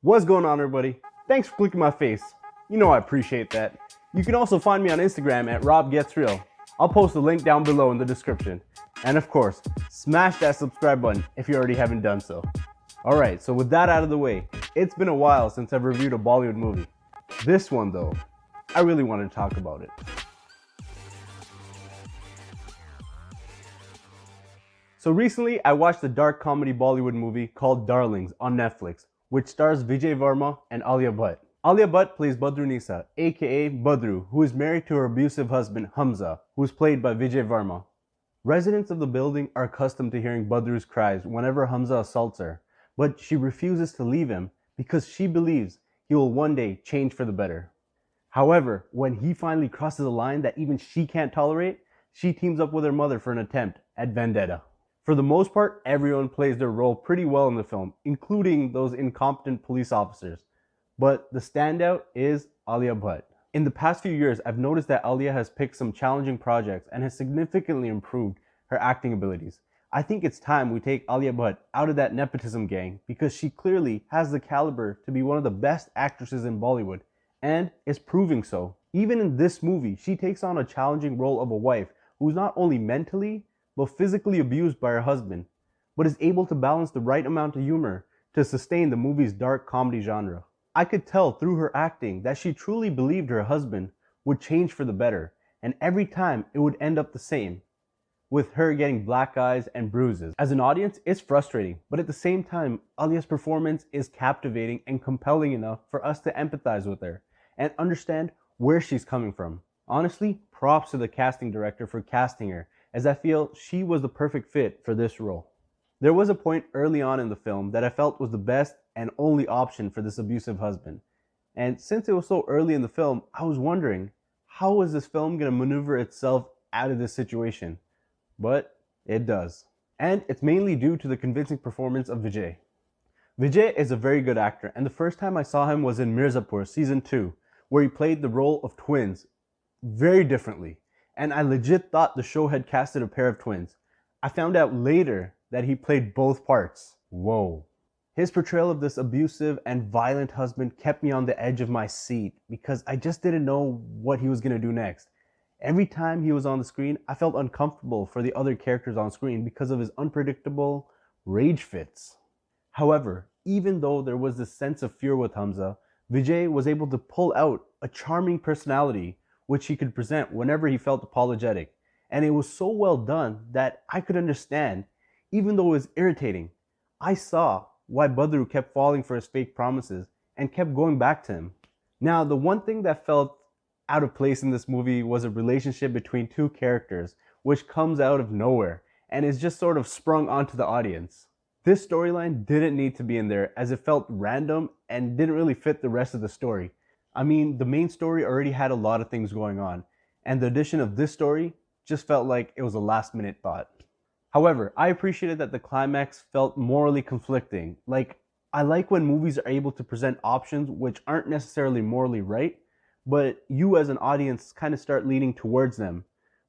What's going on, everybody? Thanks for clicking my face. You know I appreciate that. You can also find me on Instagram at RobGetsReal. I'll post a link down below in the description. And of course, smash that subscribe button if you already haven't done so. Alright, so with that out of the way, it's been a while since I've reviewed a Bollywood movie. This one though, I really wanted to talk about it. So recently, I watched a dark comedy Bollywood movie called Darlings on Netflix, which stars Vijay Varma and Alia Bhatt. Alia Bhatt plays Badrunisa, aka Badru, who is married to her abusive husband Hamza, who is played by Vijay Varma. Residents of the building are accustomed to hearing Badru's cries whenever Hamza assaults her, but she refuses to leave him because she believes he will one day change for the better. However, when he finally crosses a line that even she can't tolerate, she teams up with her mother for an attempt at vendetta. For the most part, everyone plays their role pretty well in the film, including those incompetent police officers. But the standout is Alia Bhatt. In the past few years, I've noticed that Alia has picked some challenging projects and has significantly improved her acting abilities. I think it's time we take Alia Bhatt out of that nepotism gang because she clearly has the caliber to be one of the best actresses in Bollywood and is proving so. Even in this movie, she takes on a challenging role of a wife who's not only mentally but physically abused by her husband, but is able to balance the right amount of humor to sustain the movie's dark comedy genre. I could tell through her acting that she truly believed her husband would change for the better, and every time it would end up the same, with her getting black eyes and bruises. As an audience, it's frustrating, but at the same time, Alia's performance is captivating and compelling enough for us to empathize with her and understand where she's coming from. Honestly, props to the casting director for casting her, as I feel she was the perfect fit for this role. There was a point early on in the film that I felt was the best and only option for this abusive husband. And since it was so early in the film, I was wondering, how is this film going to maneuver itself out of this situation? But it does. And it's mainly due to the convincing performance of Vijay. Vijay is a very good actor, and the first time I saw him was in Mirzapur Season 2, where he played the role of twins very differently. And I legit thought the show had casted a pair of twins. I found out later that he played both parts. Whoa. His portrayal of this abusive and violent husband kept me on the edge of my seat because I just didn't know what he was going to do next. Every time he was on the screen, I felt uncomfortable for the other characters on screen because of his unpredictable rage fits. However, even though there was this sense of fear with Hamza, Vijay was able to pull out a charming personality which he could present whenever he felt apologetic. And it was so well done that I could understand, even though it was irritating. I saw why Badru kept falling for his fake promises and kept going back to him. Now, the one thing that felt out of place in this movie was a relationship between two characters, which comes out of nowhere and is just sort of sprung onto the audience. This storyline didn't need to be in there as it felt random and didn't really fit the rest of the story. I mean, the main story already had a lot of things going on, and the addition of this story just felt like it was a last-minute thought. However, I appreciated that the climax felt morally conflicting. I like when movies are able to present options which aren't necessarily morally right, but you as an audience kind of start leaning towards them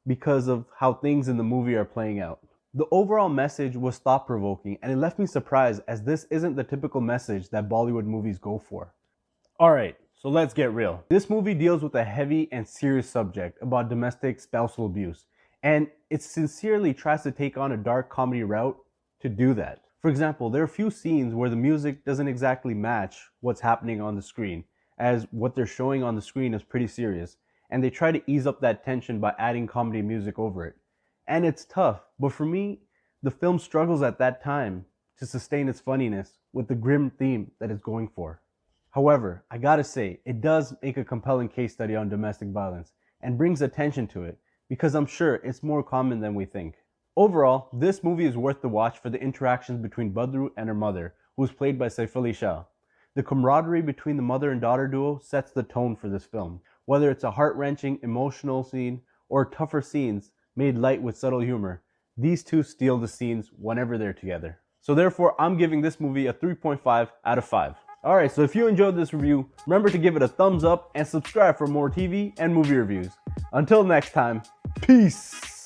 because of how things in the movie are playing out. The overall message was thought-provoking, and it left me surprised as this isn't the typical message that Bollywood movies go for. Alright, so let's get real. This movie deals with a heavy and serious subject about domestic spousal abuse, and it sincerely tries to take on a dark comedy route to do that. For example, there are a few scenes where the music doesn't exactly match what's happening on the screen, as what they're showing on the screen is pretty serious, and they try to ease up that tension by adding comedy music over it. And it's tough, but for me, the film struggles at that time to sustain its funniness with the grim theme that it's going for. However, I gotta say, it does make a compelling case study on domestic violence and brings attention to it because I'm sure it's more common than we think. Overall, this movie is worth the watch for the interactions between Badru and her mother, who is played by Saif Ali Shah. The camaraderie between the mother and daughter duo sets the tone for this film, whether it's a heart-wrenching, emotional scene or tougher scenes made light with subtle humor. These two steal the scenes whenever they're together. So therefore, I'm giving this movie a 3.5 out of 5. Alright, so if you enjoyed this review, remember to give it a thumbs up and subscribe for more TV and movie reviews. Until next time, peace!